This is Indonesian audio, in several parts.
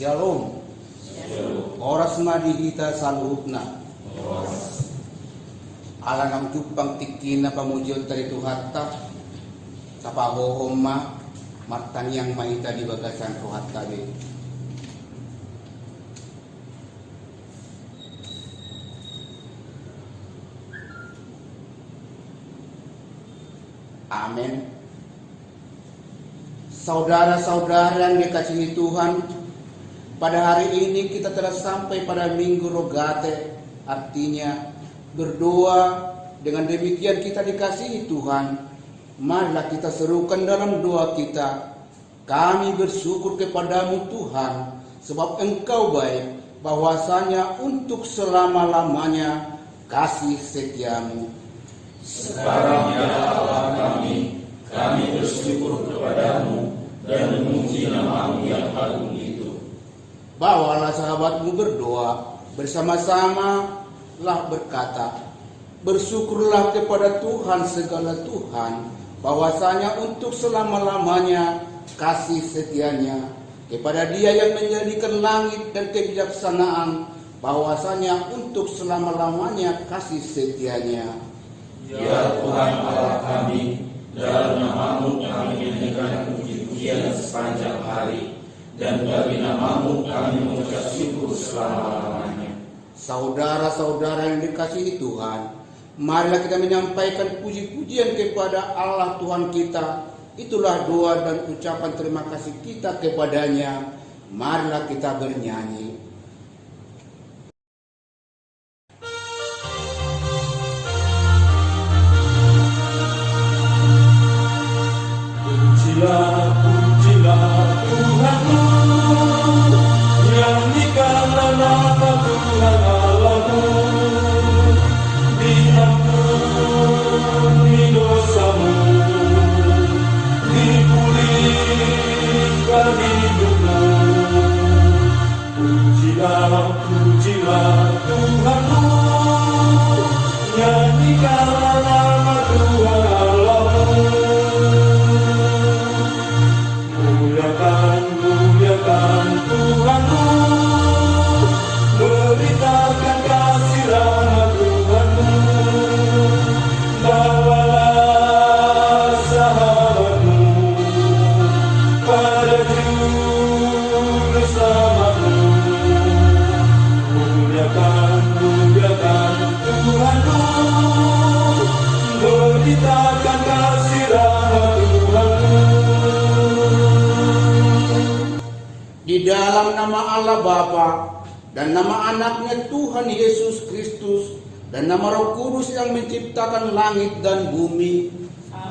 Shalom. Oras madihita saluhutna. Alanang jupang tikina pamujon tari tuhatta. Tapahohom ma martan yang mahita di bagasan rohatta be. Amin. Saudara-saudara yang dikasihi Tuhan, pada hari ini kita telah sampai pada Minggu Rogate, artinya berdoa. Dengan demikian kita dikasihi Tuhan. Marilah kita serukan dalam doa kita. Kami bersyukur kepadamu Tuhan, sebab Engkau baik, bahwasanya untuk selama-lamanya kasih setiamu. Sekarang ya Allah kami bersyukur kepadamu dan memuji nama-Mu yang agung itu. Bawalah sahabatmu berdoa, bersama-sama lah berkata, bersyukurlah kepada Tuhan segala Tuhan, bahwasanya untuk selama-lamanya kasih setianya, kepada Dia yang menjadikan langit dan kebijaksanaan, bahwasanya untuk selama-lamanya kasih setianya. Ya Tuhan Allah kami, dalam nama-Mu kami menyanyikan puji-pujian sepanjang hari, dan bagi nama-Mu kami mengucap syukur selama-lamanya. Saudara-saudara yang dikasihi Tuhan, marilah kita menyampaikan puji-pujian kepada Allah Tuhan kita. Itulah doa dan ucapan terima kasih kita kepadanya. Marilah kita bernyanyi. Pujilah Tuhanmu, nyanyikanlah nama Tuhan Allahmu. Diampuni dosamu, dipulihkan hidupmu. Pujilah Tuhanmu, nyanyikanlah nama Tuhan Allahmu. Muliakan Tuhanmu, beritakan kasih rahmat Tuhanmu. Bawalah sahabatmu pada juru selamatmu. Muliakan Tuhanmu, beritakan kasih rahmat Tuhanmu. Di dalam nama Allah Bapa dan nama anaknya Tuhan Yesus Kristus dan nama Roh Kudus yang menciptakan langit dan bumi.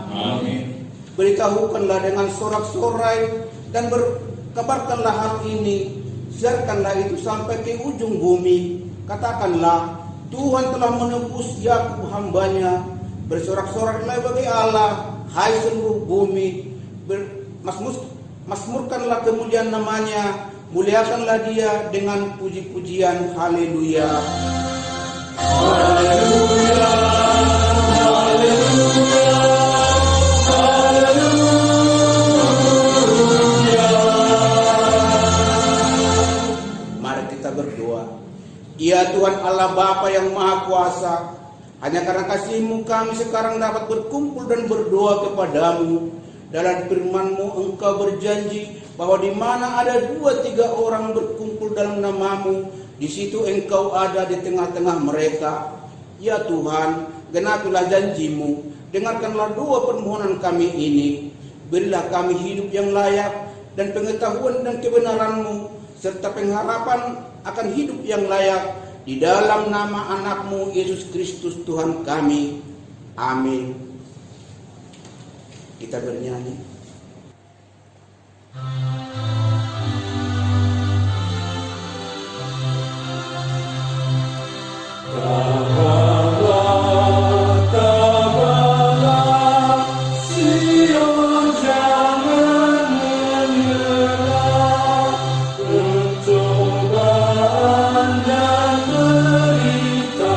Amin. Beritahukanlah dengan sorak-sorai dan berkabarkanlah hal ini. Siarkanlah itu sampai ke ujung bumi. Katakanlah, Tuhan telah menebus Yakub hambanya. Bersorak-soraklah bagi Allah, hai seluruh bumi. Masmurkanlah kemuliaan namanya. Muliakanlah Dia dengan puji-pujian. Haleluya. Haleluya, haleluya, haleluya. Mari kita berdoa. Ya Tuhan Allah Bapa yang Maha Kuasa, hanya karena kasih-Mu kami sekarang dapat berkumpul dan berdoa kepadamu. Dalam firman-Mu Engkau berjanji bahwa di mana ada 2-3 orang berkumpul dalam nama-Mu, di situ Engkau ada di tengah-tengah mereka. Ya Tuhan, genapilah janji-Mu. Dengarkanlah doa permohonan kami ini. Berilah kami hidup yang layak dan pengetahuan dan kebenaran-Mu, serta pengharapan akan hidup yang layak. Di dalam nama anak-Mu Yesus Kristus Tuhan kami. Amin. Kita bernyanyi. Tabahlah, Sion jangan menyerah. Pencobaan dan derita,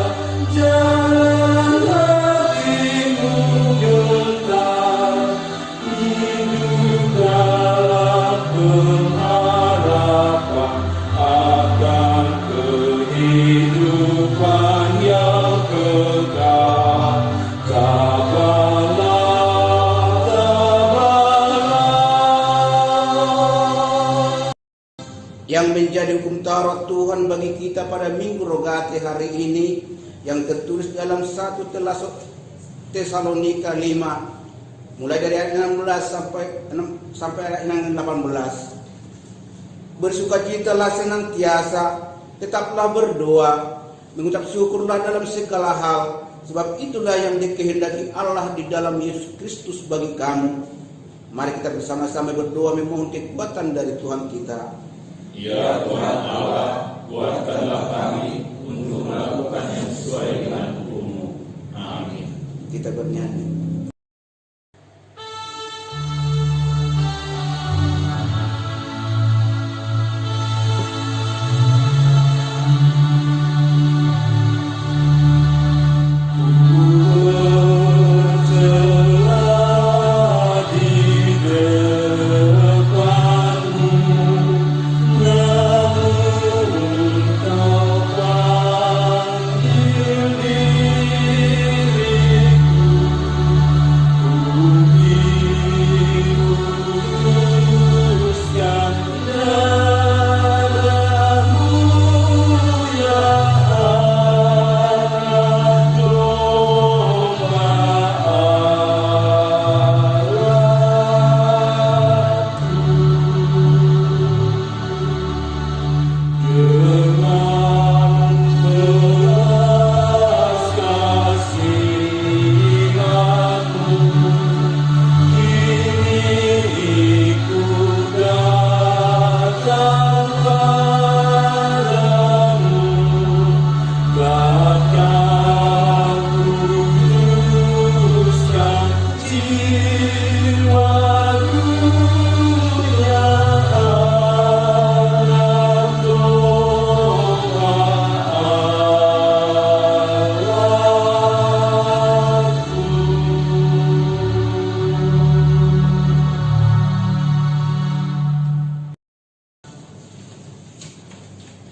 jangan hatimu gentar. yang menjadi hukum Taurat Tuhan bagi kita pada Minggu Rogate hari ini, yang tertulis dalam 1 Tesalonika 5 mulai dari ayat 16 sampai ayat 18. Bersukacitalah senantiasa, tetaplah berdoa, mengucap syukurlah dalam segala hal, sebab itulah yang dikehendaki Allah di dalam Yesus Kristus bagi kamu. Mari kita bersama-sama berdoa memohon kekuatan dari Tuhan kita. Ya Tuhan Allah, kuatkanlah kami untuk melakukan yang sesuai dengan hukum-Mu. Amin. Kita bernyanyi.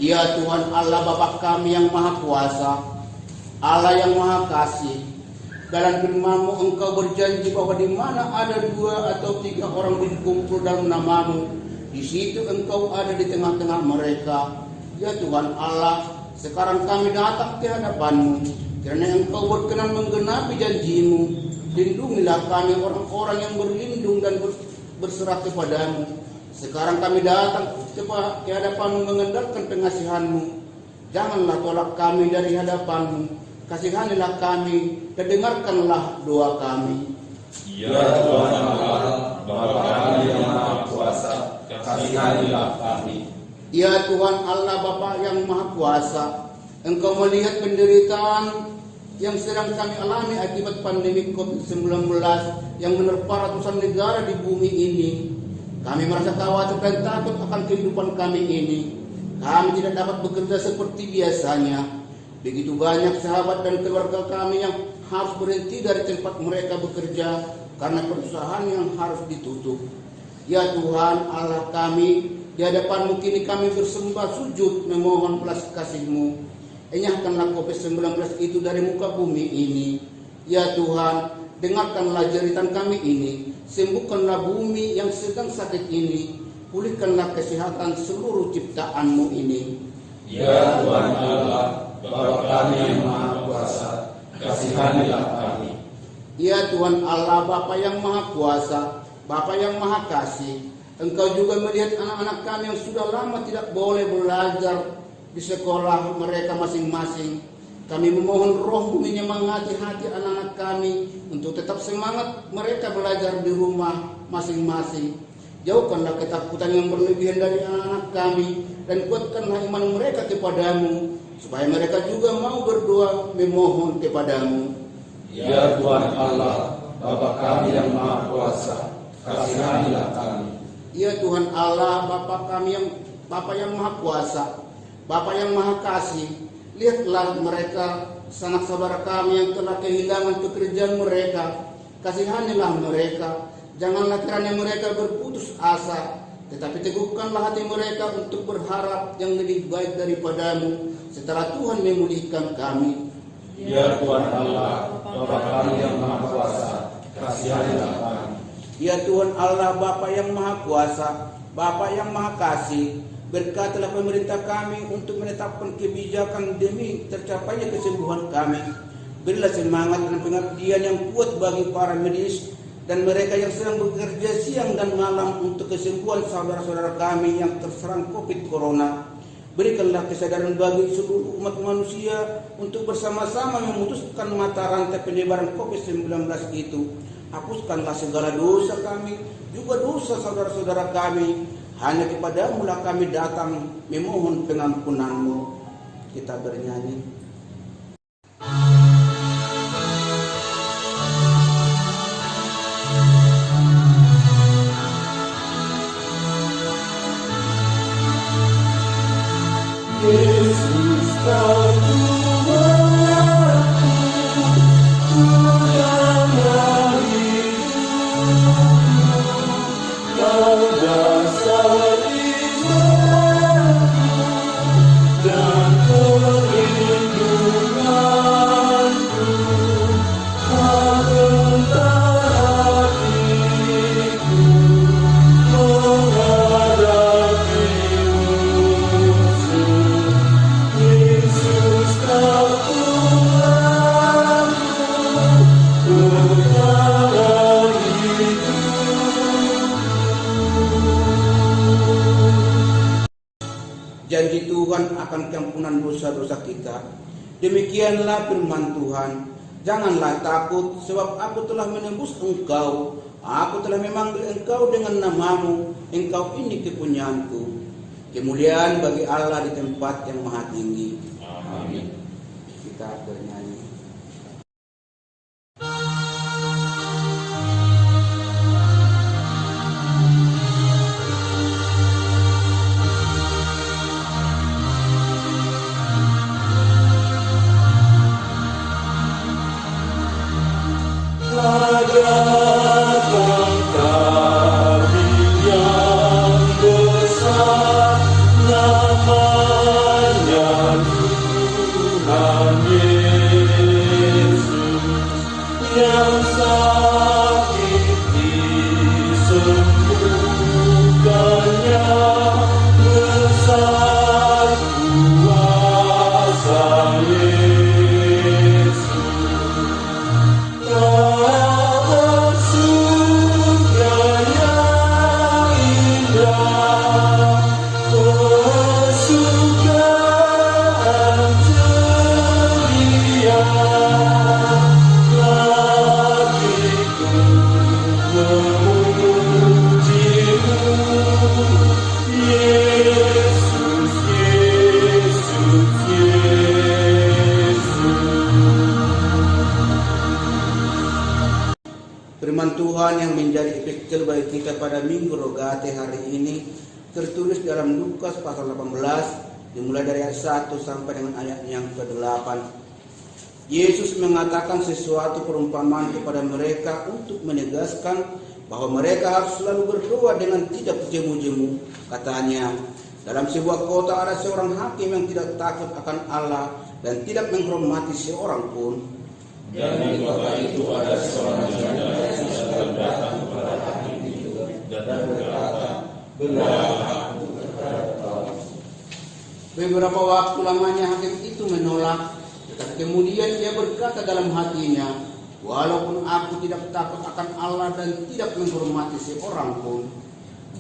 Ya Tuhan Allah Bapa kami yang Maha Kuasa, Allah yang Maha Kasih, dalam firman-Mu Engkau berjanji bahwa di mana ada 2 atau 3 orang berkumpul dalam nama-Mu, di situ Engkau ada di tengah-tengah mereka. Ya Tuhan Allah, sekarang kami datang ke hadapan-Mu, karena Engkau berkenan menggenapi janji-Mu. Lindungilah kami orang-orang yang berlindung dan berserah kepada-Mu. Sekarang kami datang ke hadapan-Mu mengandalkan pengasihan-Mu. Janganlah tolak kami dari hadapan-Mu. Kasihanilah kami dan dengarkanlah doa kami. Ya Tuhan Allah, Bapa kami yang Maha Kuasa, kasihanilah kami. Ya Tuhan Allah Bapa yang Maha Kuasa, Engkau melihat penderitaan yang sedang kami alami akibat pandemi COVID-19 yang menerpa ratusan negara di bumi ini. Kami merasa khawatir dan takut akan kehidupan kami ini. Kami tidak dapat bekerja seperti biasanya. Begitu banyak sahabat dan keluarga kami yang harus berhenti dari tempat mereka bekerja karena perusahaan yang harus ditutup. Ya Tuhan Allah kami, di hadapan-Mu kini kami bersembah sujud memohon belas kasih-Mu. Enyahkanlah COVID-19 itu dari muka bumi ini. Ya Tuhan, dengarkanlah jeritan kami ini. Sembuhkanlah bumi yang sedang sakit ini. Pulihkanlah kesehatan seluruh ciptaan-Mu ini. Ya Tuhan Allah, Bapa kami yang Maha Kuasa, kasihanilah kami. Ya Tuhan Allah, Bapa yang Maha Kuasa, Bapa yang Maha Kasih, Engkau juga melihat anak-anak kami yang sudah lama tidak boleh belajar di sekolah mereka masing-masing. Kami memohon Roh-Mu menyemangati hati anak-anak kami untuk tetap semangat mereka belajar di rumah masing-masing. Jauhkanlah ketakutan yang berlebihan dari anak-anak kami dan kuatkanlah iman mereka kepada-Mu, supaya mereka juga mau berdoa memohon kepada-Mu. Ya Tuhan Allah, Bapa kami yang Maha Kuasa, kasihanilah kami. Ya Tuhan Allah, Bapa yang Maha Kuasa, Bapa yang Maha Kasih, lihatlah mereka, sanak saudara kami yang telah kehilangan pekerjaan mereka. Kasihanilah mereka. Janganlah kiranya mereka berputus asa, tetapi teguhkanlah hati mereka untuk berharap yang lebih baik daripada-Mu setelah Tuhan memulihkan kami. Ya Tuhan Allah, Bapa kami yang Maha Kuasa, kasihanilah kami. Ya Tuhan Allah, Bapa yang Maha Kuasa, Bapa yang Maha Kasih, Berkatalah pemerintah kami untuk menetapkan kebijakan demi tercapainya kesembuhan kami. Berilah semangat dan pengabdian yang kuat bagi para medis dan mereka yang sedang bekerja siang dan malam untuk kesembuhan saudara-saudara kami yang terserang COVID Corona. Berikanlah kesadaran bagi seluruh umat manusia untuk bersama-sama memutuskan mata rantai penyebaran COVID-19 itu. Hapuskanlah segala dosa kami, juga dosa saudara-saudara kami. Hanya kepadamu lah kami datang memohon pengampunanmu. Kita bernyanyi. Yesus kau Tuhanku, ku yang hidupku, kau dasar imanku dan perlindunganku, kau bentar hatiku menghadapi musuh. Yesus kau Tuhanku, perkara hidupku. Janji Tuhan akan keampunan dosa-dosa kita. Demikianlah firman Tuhan. Janganlah takut, sebab aku telah menembus engkau. Aku telah memanggil engkau dengan namamu. Engkau ini kepunyaanku. Kemuliaan bagi Allah di tempat yang maha tinggi. Amin. Kita bernyanyi. Adakan kami yang besar, namanya Tuhan Yesus, yang sakit disembuhkannya, besar kuasa Yesus. Kau surga yang indah, kesukaan ceria, hatiku memujimu, Yesus, Yesus, Yesus. Firman Tuhan yang menjadi epikel bagi kita pada Minggu Rogate hari ini tertulis dalam Lukas pasal 18 dimulai dari ayat 1 sampai dengan ayat yang ke-8. Yesus mengatakan sesuatu perumpamaan kepada mereka untuk menegaskan bahwa mereka harus selalu berdoa dengan tidak jemu-jemu. Katanya, dalam sebuah kota ada seorang hakim yang tidak takut akan Allah dan tidak menghormati seorang pun. Dan di kota itu ada seorang janda yang sedang datang kepada hakim itu dan berkata, "Benar aku terhadap kau." Beberapa waktu lamanya hakim itu menolak, tetapi kemudian ia berkata dalam hatinya, "Walaupun aku tidak takut akan Allah dan tidak menghormati seorang pun,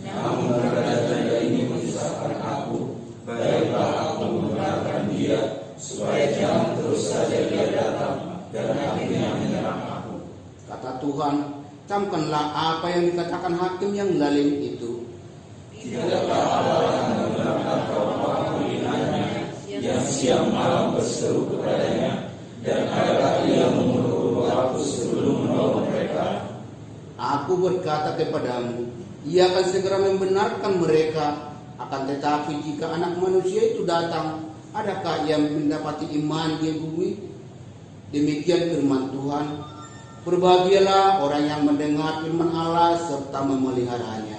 Namun karena janda ini menyusahkan aku, baiklah aku membenarkan dia, supaya jangan terus saja dia datang dan akhirnya menyerang aku. kata Tuhan, camkanlah apa yang dikatakan hakim yang lalim itu." Tidakkah Allah yang membenarkan kaum-kaum penghinanya yang siang malam berseru kepadanya, dan adakah ia mengulur waktu sebelum menolong mereka? Aku berkata kepadamu, ia akan segera membenarkan mereka. Akan tetapi jika anak manusia itu datang, adakah ia mendapati iman di bumi? Demikian firman Tuhan. Berbahagialah orang yang mendengar firman Allah serta memeliharanya.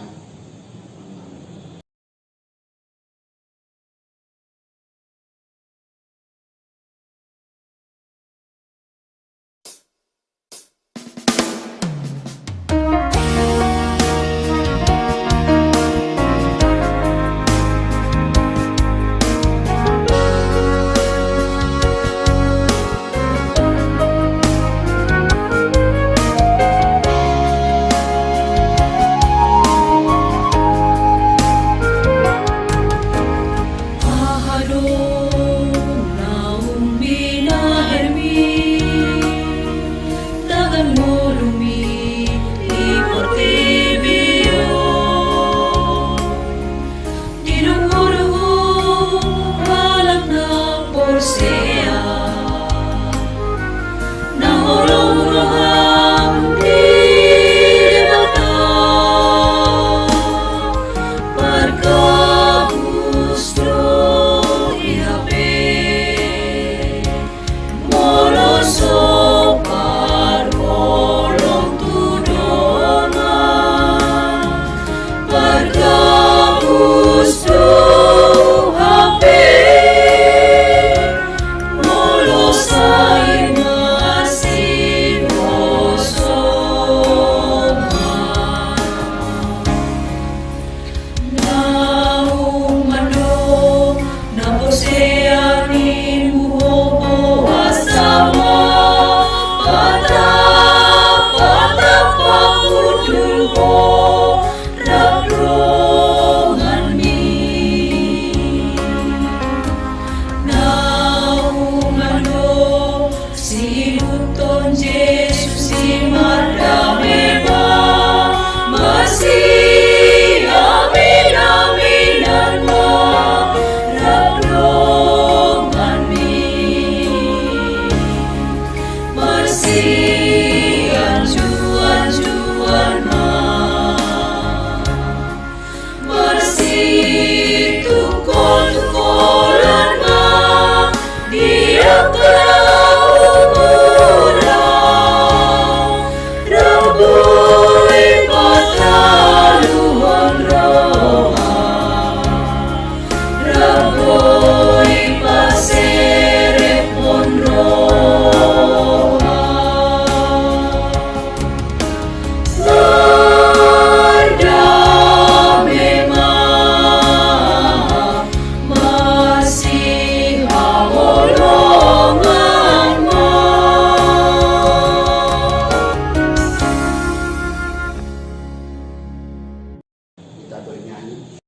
kita bernyanyi.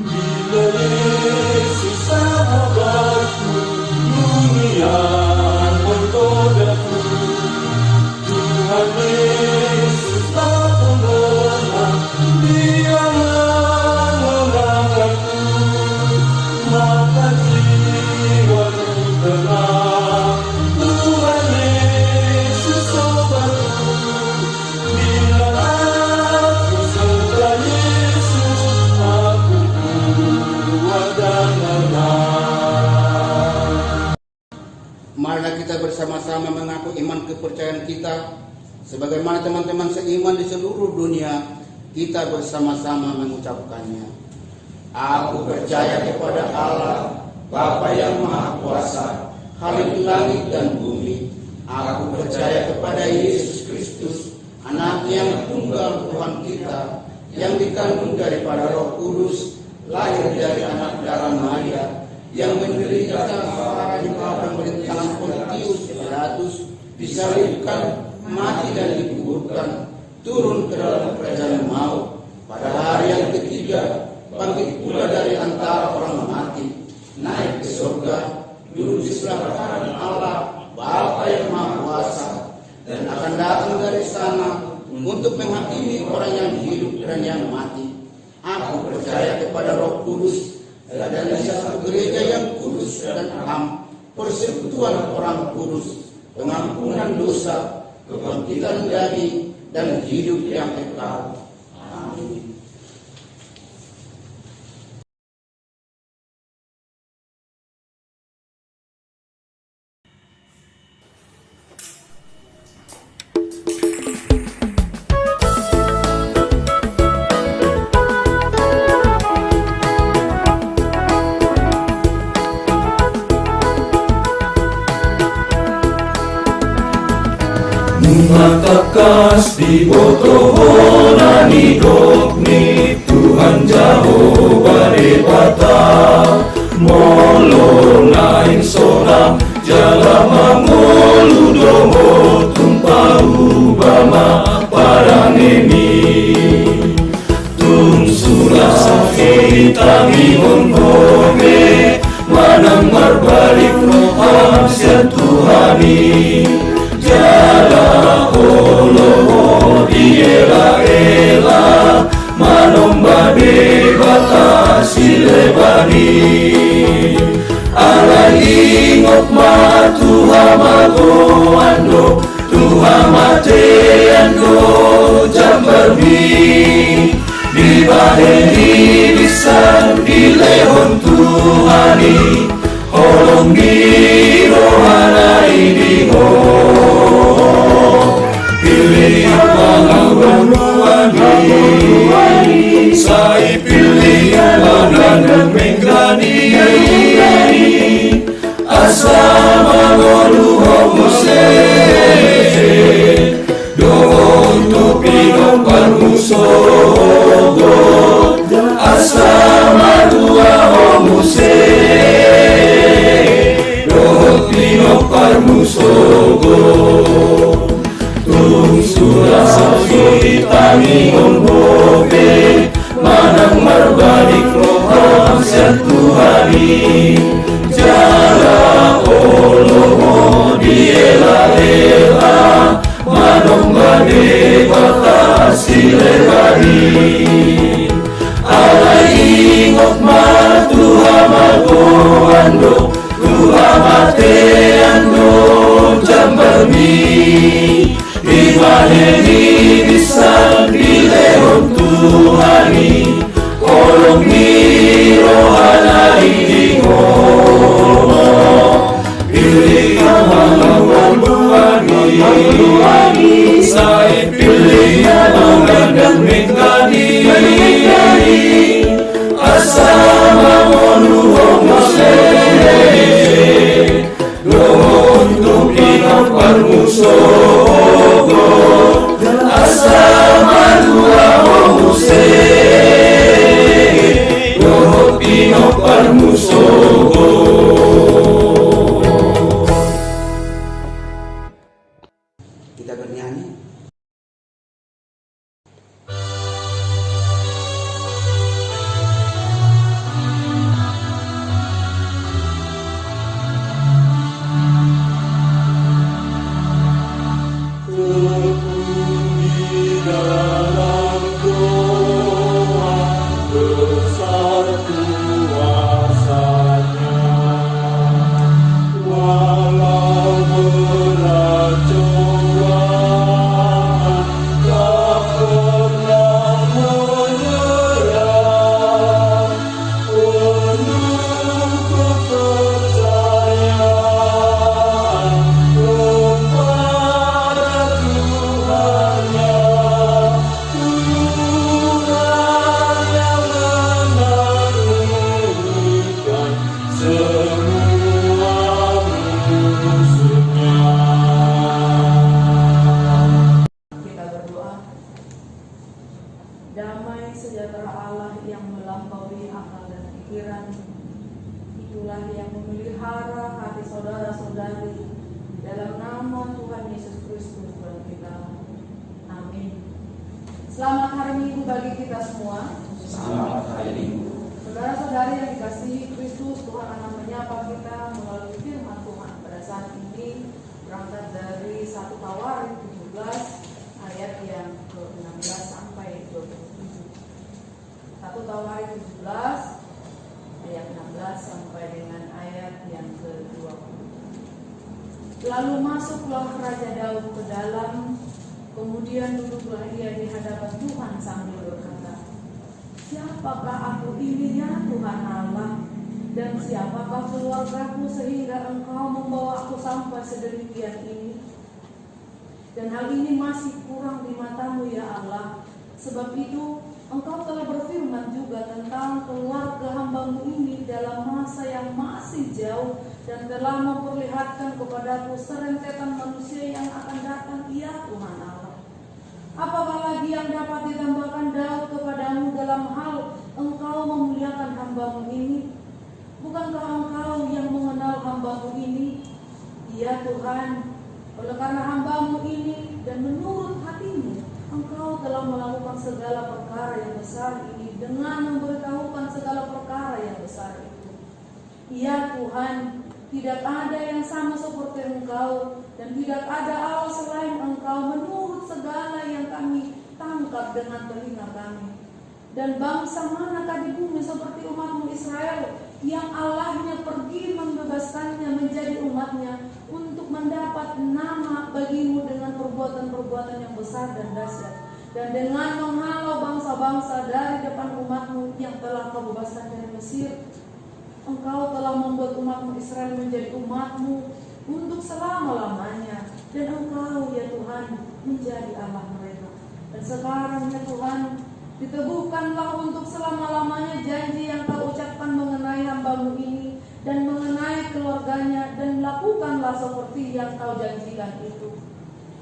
Bila Yesus sahabatku, dunia menggodaku. Tuhan Yesus tak pernah Dia mengangkatku, maka jiwaku tenang. Tuhan Yesus obatku, bila aku serta Yesus, aku kuat dan menang. Marilah kita bersama-sama mengaku iman kepercayaan kita. Sebagaimana teman-teman seiman di seluruh dunia, kita bersama-sama mengucapkannya. Aku percaya kepada Allah, Bapa yang Maha Kuasa, Khalik langit dan bumi. Aku percaya kepada Yesus Kristus, Anak yang tunggal Tuhan kita, yang dikandung daripada Roh Kudus, lahir dari anak darah Maria, yang menderita di bawah pemerintahan Pontius Pilatus, disalibkan, mati dan dikuburkan, turun ke dalam kerajaan maut, pada hari yang ketiga bangkit pula dari antara orang mati, naik ke surga, duduk di sebelah kanan Allah Bapa yang Maha Kuasa, dan akan datang dari sana untuk menghakimi orang yang hidup dan yang mati. Aku percaya kepada Roh Kudus, dan di satu gereja yang kudus dan am, persekutuan orang kudus, pengampunan dosa, kebangkitan dari dan hidup yang kekal. Amin. Matakas di botohona ni dokni Tuhan Jehovah debata molo naing soram jala mangolu domo tumpau bama parangeni tung surah kita ngimon hoge manang marbalik roham sian Tuhani jala oloho diela-ela manomba de batasi lebani ala ingok ma Tuhan magoando Tuhan mateando jambermi di baheni bisan di lehon Tuhani holong di rohana idingo pilih pangawanuani sai pilih pangan menggani asama golu homose doon tupinong parmusogo asama dua homose doon pinong parmusogo tung surah kita ngingon bobe manang marbalik roham sian Tuhani jala oloho diela-ela manong bade batasi lebani ala ingok ma Tuhan magoando Tuhan mateando jambermi di maheni bisa dilehon Tuhani kolong ni rohana idingo pilih pangawanuani sai pilih pangan menggani asama monu homose yang memelihara hati saudara-saudari. Dalam nama Tuhan Yesus Kristus Tuhan kita. Amin. Selamat hari Minggu bagi kita semua. Selamat hari Minggu. Saudara-saudari yang dikasihi Kristus, Tuhan akan menyapa kita melalui firman Tuhan pada saat ini, berangkat dari 1 Tawarik 17 ayat yang ke-16 sampai 27. 1 Tawarik 17 ayat 16 sampai dengan ayat yang ke-20. Lalu masuklah Raja Daud ke dalam, kemudian duduklah ia di hadapan Tuhan sambil berkata, siapakah aku ini ya Tuhan Allah, dan siapakah keluargaku sehingga Engkau membawa aku sampai sedemikian ini? Dan hal ini masih kurang di matamu ya Allah. Sebab itu Engkau telah berfirman juga tentang keluarga hamba-Mu ini dalam masa yang masih jauh, dan telah memperlihatkan kepadaku serentetan manusia yang akan datang, ya Tuhan Allah. Apakah lagi yang dapat ditambahkan Daud kepadamu dalam hal Engkau memuliakan hamba-Mu ini? Bukankah Engkau yang mengenal hamba-Mu ini? Ya Tuhan, oleh karena hamba-Mu ini dan menurut hati-Mu, Engkau telah melakukan segala perkara yang besar ini dengan memberitahukan segala perkara yang besar itu. Ya Tuhan, tidak ada yang sama seperti Engkau, dan tidak ada Allah selain Engkau menurut segala yang kami tangkap dengan telinga kami. Dan bangsa manakah di bumi seperti umat-Mu Israel, yang Allahnya pergi membebaskannya menjadi umatnya untuk mendapat nama bagi-Mu dengan perbuatan-perbuatan yang besar dan dahsyat, dan dengan menghalau bangsa-bangsa dari depan umat-Mu yang telah Kau bebaskan dari Mesir. Engkau telah membuat umat-Mu Israel menjadi umat-Mu untuk selama-lamanya, dan Engkau ya Tuhan menjadi Allah mereka. Dan sekarang ya Tuhan, diteguhkanlah untuk selama-lamanya janji yang Kau ucapkan mengenai hamba-Mu ini dan mengenai keluarganya, dan lakukanlah seperti yang Kau janjikan itu.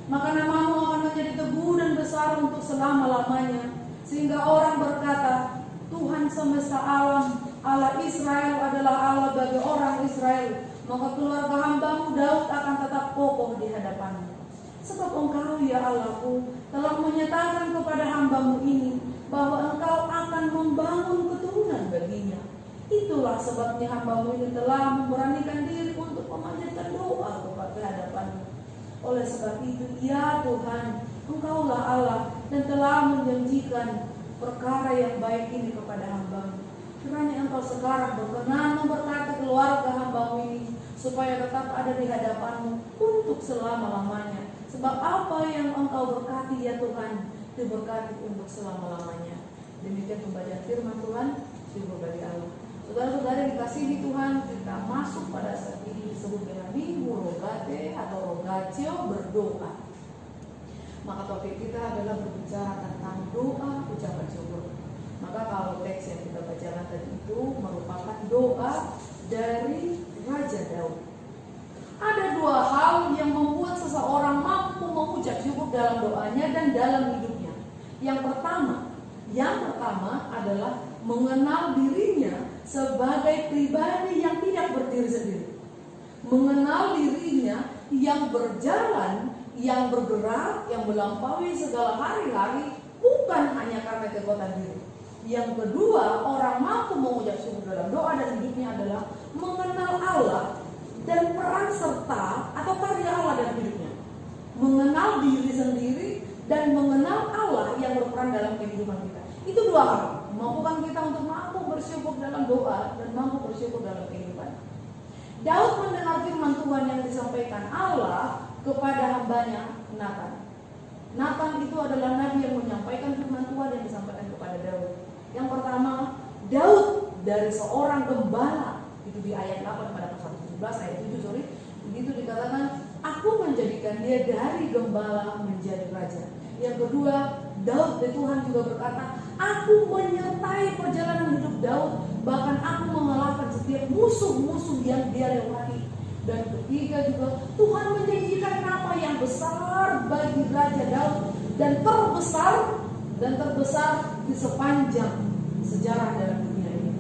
Maka nama-Mu akan menjadi teguh dan besar untuk selama-lamanya, sehingga orang berkata, Tuhan semesta alam, Allah Israel adalah Allah bagi orang Israel. Maka keluarga hamba-Mu Daud akan tetap kokoh di hadapan-Mu. Sebab Engkau ya Allahku telah menyatakan kepada hamba-Mu ini bahwa Engkau akan membangun keturunan baginya. Itulah sebabnya hamba-Mu ini telah memberanikan diri untuk memanjatkan doa kepada hadapan-Mu. Oleh sebab itu ya Tuhan, Engkaulah Allah dan telah menjanjikan perkara yang baik ini kepada hamba-Mu. Kiranya Engkau sekarang berkenan memberkati keluarga hamba-Mu ini, supaya tetap ada di hadapan-Mu untuk selama-lamanya. Sebab apa yang Engkau berkati ya Tuhan, diberkati untuk selama-lamanya. Demikian pembacaan firman Tuhan. Syukur bagi Allah. Saudara-saudara dikasihi Tuhan, kita masuk pada saat ini disebut dengan Minggu Rogate atau Rogatio, berdoa. Maka topik kita adalah berbicara tentang doa ucapan syukur. Maka kalau teks yang kita bacakan tadi itu merupakan doa dari Raja Daud. Ada dua hal yang membuat seseorang mampu mengucap syukur dalam doanya dan dalam hidupnya. Yang pertama adalah mengenal dirinya sebagai pribadi yang tidak berdiri sendiri. Mengenal dirinya yang berjalan, yang bergerak, yang melampaui segala hari-hari, bukan hanya karena kekuatan diri. Yang kedua, orang mampu mengucap syukur dalam doa dan hidupnya adalah mengenal Allah dan peran serta atau karya Allah dalam hidupnya. Mengenal diri sendiri dan mengenal Allah yang berperan dalam kehidupan kita. Itu dua hal, memampukan kita untuk mampu bersyukur dalam doa dan mampu bersyukur dalam kehidupan. Daud mendengar firman Tuhan yang disampaikan Allah kepada hambanya Nathan. Nathan itu adalah nabi yang menyampaikan firman Tuhan yang disampaikan kepada Daud. Yang pertama, Daud dari seorang gembala, itu di ayat 8 pada pasal 17 ayat 7 begitu dikatakan, aku menjadikan dia dari gembala menjadi raja. Yang kedua, Daud dari Tuhan juga berkata, aku menyertai perjalanan hidup Daud, bahkan aku mengalahkan setiap musuh-musuh yang dia lewati. Dan ketiga juga, Tuhan menjanjikan nama yang besar bagi Raja Daud dan terbesar di sepanjang sejarah dalam dunia ini.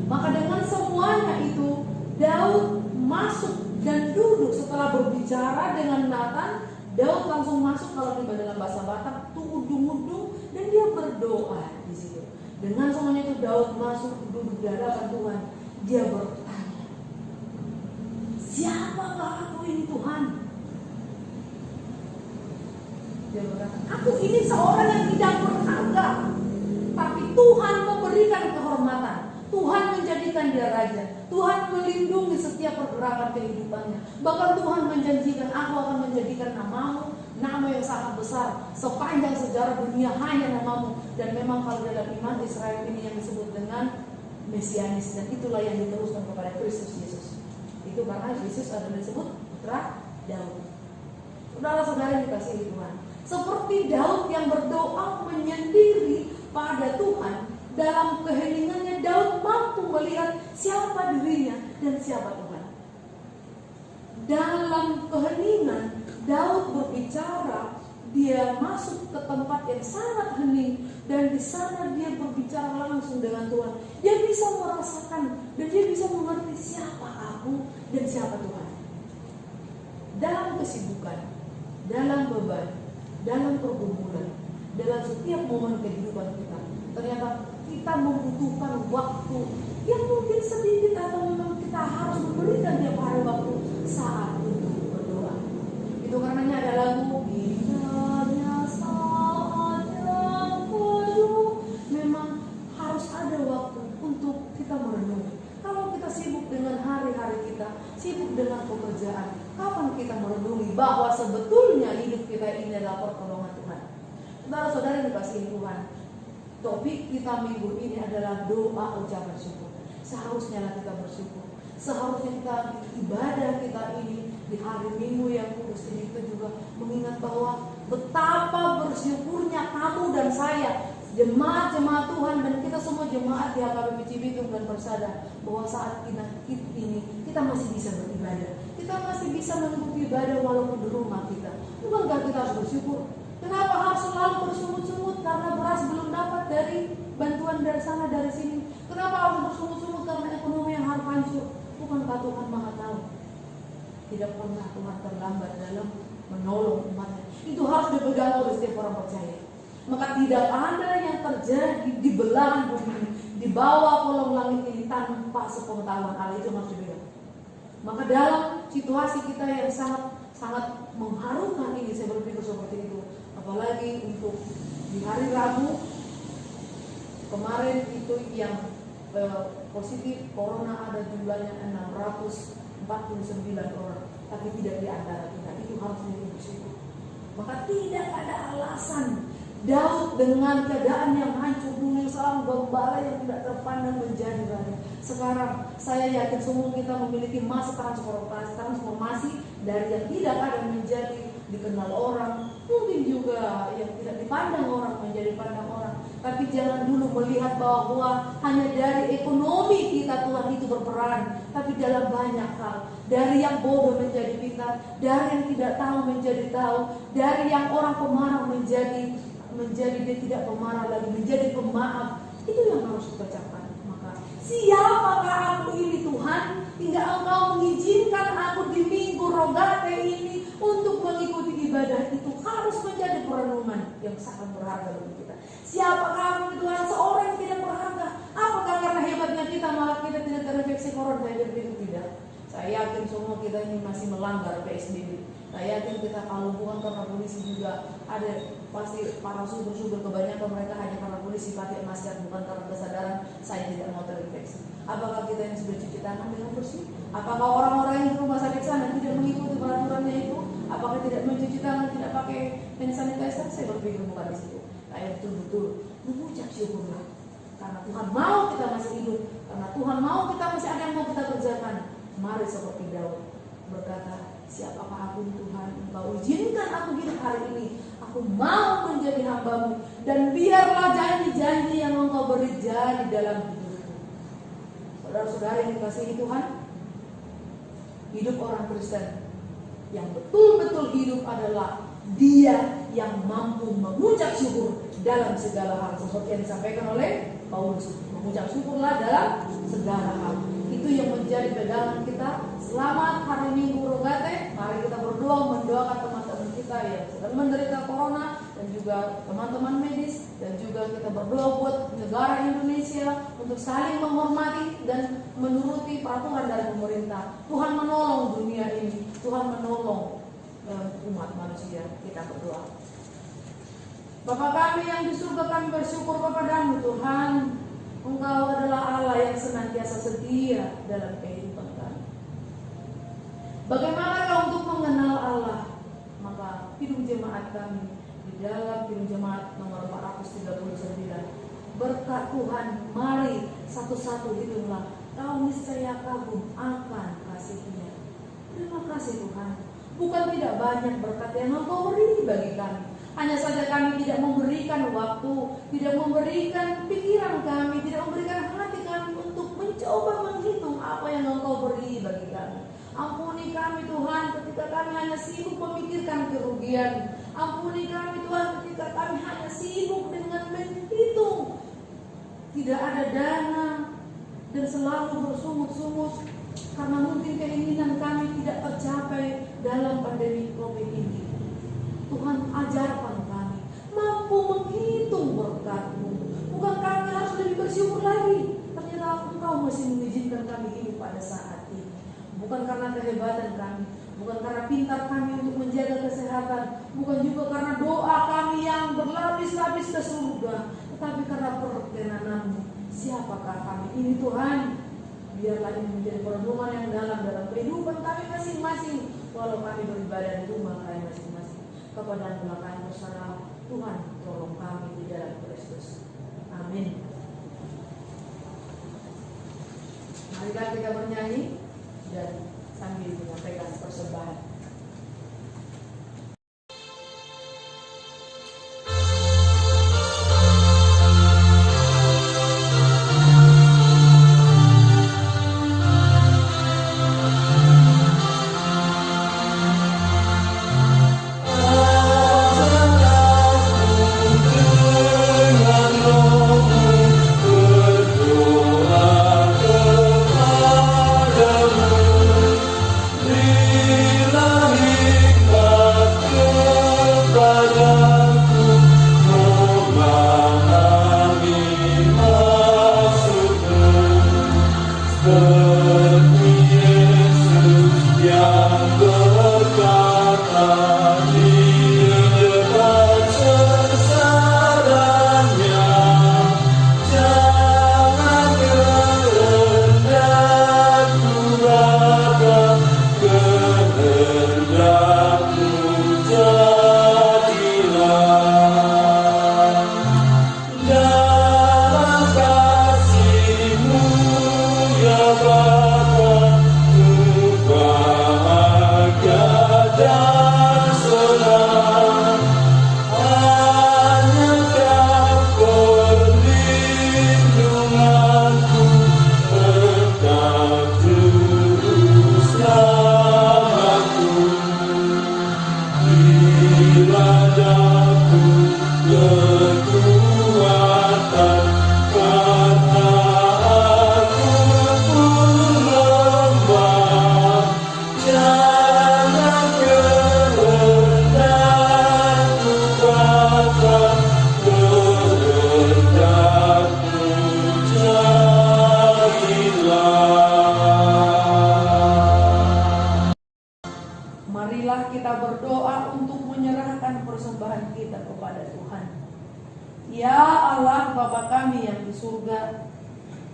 Maka dengan semuanya itu, Daud masuk dan duduk setelah berbicara dengan Nathan. Daud langsung masuk, kalau tiba dalam bahasa Batak tuh udung-udung, dan dia berdoa di situ. Dengan semuanya itu Daud masuk duduk di hadapan Tuhan. Dia bertanya, siapakah aku ini Tuhan? Dia berkata, aku ini seorang yang tidak berharga, tapi Tuhan memberikan kehormatan. Tuhan menjadikan dia raja. Tuhan melindungi setiap pergerakan kehidupannya. Bahkan Tuhan menjanjikan, aku akan menjadikan namamu nama yang sangat besar sepanjang sejarah dunia, hanya namamu. Dan memang kalau dalam iman Israel ini yang disebut dengan Mesianis, dan itulah yang diteruskan kepada Kristus Yesus. Itu karena Yesus adalah disebut putra Daud. Saudara-saudara yang dikasihi Tuhan, seperti Daud yang berdoa menyendiri pada Tuhan, dalam keheningannya Daud mampu melihat siapa dirinya dan siapa Tuhan. Dalam keheningan Daud berbicara, dia masuk ke tempat yang sangat hening, dan di sana dia berbicara langsung dengan Tuhan. Dia bisa merasakan dan dia bisa mengerti siapa aku dan siapa Tuhan. Dalam kesibukan, dalam beban, dalam pergumulan, dalam setiap momen kehidupan kita, ternyata kita membutuhkan waktu yang mungkin sedikit, atau memang kita harus memberikan tiap hari waktu saat untuk berdoa. Itu karenanya ada lagu Indahnya Saat Yang Penuh. Memang harus ada waktu untuk kita merenung. Kalau kita sibuk dengan hari-hari kita, sibuk dengan pekerjaan, kapan kita merenungi bahwa sebetulnya hidup kita ini adalah pertolongan Tuhan? Saudara-saudara yang dikasihi Tuhan, topik kita minggu ini adalah doa ucapan syukur. Seharusnya kita bersyukur. Seharusnya kita ibadah kita ini di hari Minggu yang kudus ini, kita juga mengingat bahwa betapa bersyukurnya kamu dan saya, jemaat-jemaat Tuhan, dan kita semua jemaat di HKBP Cibitung dan Persada, bahwa saat kita ini kita masih bisa beribadah. Kita masih bisa mengikuti ibadah walaupun di rumah kita. Bukankah kita harus bersyukur? Kenapa harus selalu bersungut-sungut karena beras belum dapat dari bantuan dari sana dari sini? Kenapa harus bersungut-sungut karena ekonomi yang harus hancur? Bukankah Tuhan Maha Tahu? Tidak pernah Tuhan terlambat dalam menolong umatnya. Itu harus dipegang oleh setiap orang percaya. Maka tidak ada yang terjadi di belahan bumi, di bawah kolong langit ini tanpa sepengetahuan Allah. Itu harus dipegang. Maka dalam situasi kita yang sangat mengharukan ini, saya berpikir seperti itu. Apalagi untuk di hari Rabu kemarin itu yang positif corona ada jumlahnya 649 orang, tapi tidak di antara kita. Itu harus bersyukur. Maka tidak ada alasan Daud dengan keadaan yang hancur dunia, seorang gembala yang tidak terpandang menjadi raja. Sekarang saya yakin semua kita memiliki masa transformasi dari yang tidak ada menjadi dikenal orang, mungkin juga yang tidak dipandang orang menjadi pandang orang. Tapi jangan dulu melihat bahwa hanya dari ekonomi kita Tuhan itu berperan, tapi dalam banyak hal. Dari yang bodoh menjadi pintar, dari yang tidak tahu menjadi tahu, dari yang orang pemarah menjadi dia tidak pemarah lagi, menjadi pemaaf. Itu yang harus kita ucapkan. Maka siapakah aku ini Tuhan, hingga Engkau mengizinkan aku di Minggu Rogate ini untuk mengikuti ibadah? Itu harus menjadi perenungan yang sangat berharga bagi kita. Siapakah aku ini Tuhan, seorang yang tidak berharga? Apakah karena hebatnya kita malah kita tidak terinfeksi corona? Saya berpikir tidak. Saya yakin semua kita ini masih melanggar PSBB. Saya yakin kita kalau bukan karena polisi juga ada pasti para sumber-sumber kebanyakan mereka hanya karena polisi pakai masker, bukan karena kesadaran saya tidak mau terinfeksi. Apakah kita yang sudah cuci tangan dengan bersih? Apakah orang-orang yang di rumah sakit sana tidak mengikuti peraturannya itu? Apakah tidak mencuci tangan, tidak pakai hand sanitizer? Saya berpikir bukan di situ. Saya betul-betul mengucap syukurlah karena Tuhan mau kita masih hidup, karena Tuhan mau kita masih ada yang mau kita kerjakan. Mari seperti Daud berkata, siapakah aku Tuhan, Engkau izinkan aku hidup hari ini. Aku mau menjadi hamba-Mu, dan biarlah janji-janji yang Engkau beri jadi dalam hidupku. Saudara-saudara yang dikasihi Tuhan, hidup orang Kristen yang betul-betul hidup adalah dia yang mampu mengucap syukur dalam segala hal, seperti yang disampaikan oleh Paulus. Mengucap syukurlah dalam segala hal. Itu yang menjadi pegangan kita. Selamat hari Minggu Rogate. Mari kita berdoa mendoakan teman-teman kita yang sedang menderita corona dan juga teman-teman medis, dan juga kita berdoa buat negara Indonesia untuk saling menghormati dan menuruti peraturan dari pemerintah. Tuhan menolong dunia ini, Tuhan menolong umat manusia. Kita berdoa. Bapa kami yang di surga, kami bersyukur kepadamu Tuhan. Engkau adalah Allah yang senantiasa setia dalam kehidupan kami. Bagaimana untuk mengenal Allah? Maka Kidung Jemaat kami di dalam Kidung Jemaat nomor 439, berkat Tuhan, mari satu-satu hitunglah, kau niscaya kagum akan kasih-Nya. Terima kasih Tuhan. Bukan tidak banyak berkat yang Engkau beri bagi kami. Hanya saja kami tidak memberikan waktu, tidak memberikan pikiran kami, tidak memberikan hati kami untuk mencoba menghitung apa yang Engkau beri bagi kami. Ampuni kami Tuhan ketika kami hanya sibuk memikirkan kerugian. Ampuni kami Tuhan ketika kami hanya sibuk dengan menghitung tidak ada dana dan selalu bersungut-sungut karena mungkin keinginan kami tidak tercapai dalam pandemi COVID ini. Tuhan, ajarkan kami mampu menghitung berkat-Mu. Bukan kami harus lebih bersyukur lagi, ternyata Engkau masih mengizinkan kami hidup pada saat ini. Bukan karena kehebatan kami, bukan karena pintar kami untuk menjaga kesehatan, bukan juga karena doa kami yang berlapis-lapis ke surga, tetapi karena perkenan-Mu. Siapakah kami ini Tuhan? Biarlah ini menjadi perenungan yang dalam kehidupan kami masing-masing, walau kami beribadah di rumah kami masing-masing. Kepada kami berserah, Tuhan tolong kami di dalam Kristus. Amin. Marilah kita bernyanyi dan sambil menyampaikan persembahan.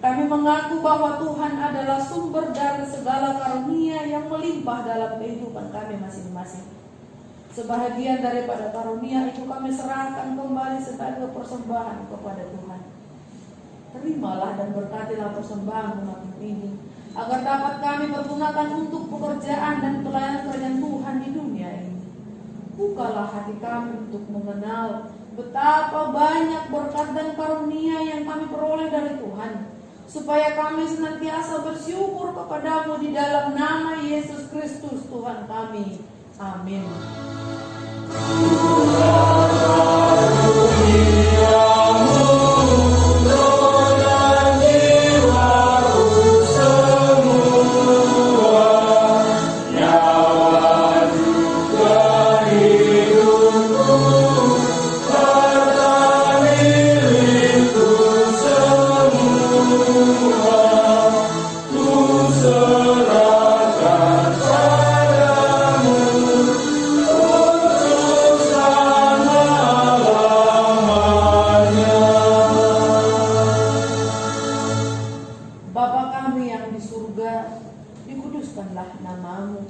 Kami mengaku bahwa Tuhan adalah sumber dari segala karunia yang melimpah dalam kehidupan kami masing-masing. Sebahagian daripada karunia itu kami serahkan kembali sebagai persembahan kepada Tuhan. Terimalah dan berkatilah persembahan umat ini, agar dapat kami pergunakan untuk pekerjaan dan pelayanan kerajaan Tuhan di dunia ini. Bukalah hati kami untuk mengenal betapa banyak berkat dan karunia yang kami peroleh dari Tuhan, supaya kami senantiasa bersyukur kepadamu di dalam nama Yesus Kristus Tuhan kami. Amin. Tuhan serahkan padamu untuk selama-lamanya. Bapa kami yang di surga, dikuduskanlah namamu.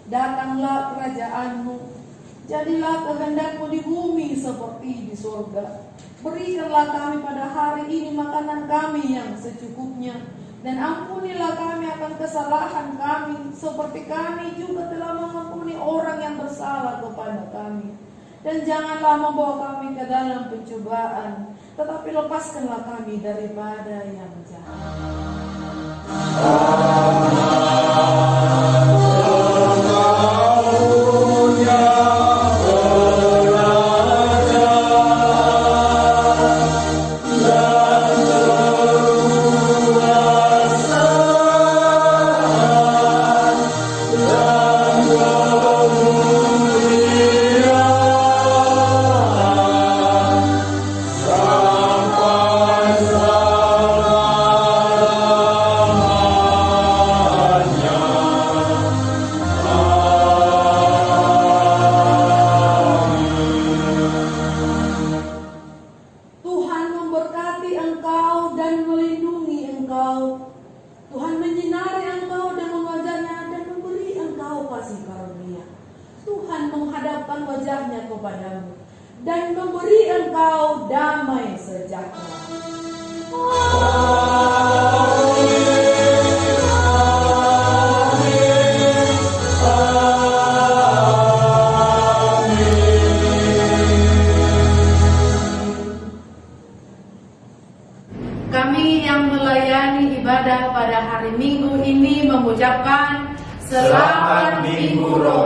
Datanglah kerajaanmu. Jadilah kehendakmu di bumi seperti di surga. Berikanlah kami pada hari ini makanan kami yang secukupnya. Dan ampunilah kami akan kesalahan kami, seperti kami juga telah mengampuni orang yang bersalah kepada kami. Dan janganlah membawa kami ke dalam pencobaan, tetapi lepaskanlah kami daripada yang jahat. Dan memberi engkau damai sejahtera. Kami yang melayani ibadah pada hari Minggu ini mengucapkan Selamat Minggu Roh